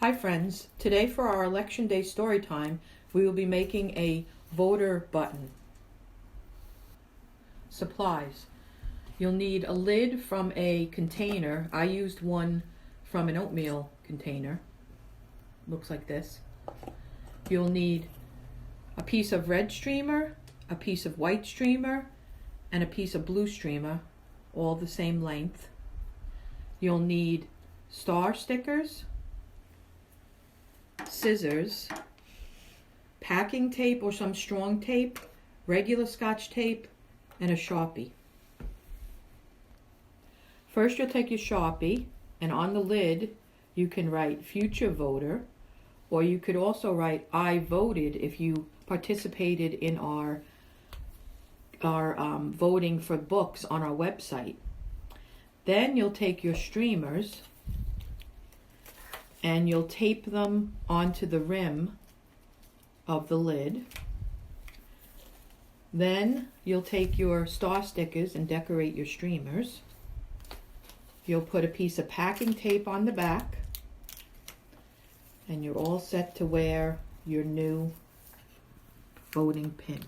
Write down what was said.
Hi friends, today for our Election Day story time, we will be making a voter button. Supplies. You'll need a lid from a container. I used one from an oatmeal container. Looks like this. You'll need a piece of red streamer, a piece of white streamer, and a piece of blue streamer, all the same length. You'll need star stickers, scissors, packing tape or some strong tape, regular Scotch tape, and a Sharpie. First you'll take your Sharpie, and on the lid you can write future voter, or you could also write I voted if you participated in our voting for books on our website. Then you'll take your streamers and you'll tape them onto the rim of the lid. Then you'll take your star stickers and decorate your streamers. You'll put a piece of packing tape on the back, and you're all set to wear your new voting pin.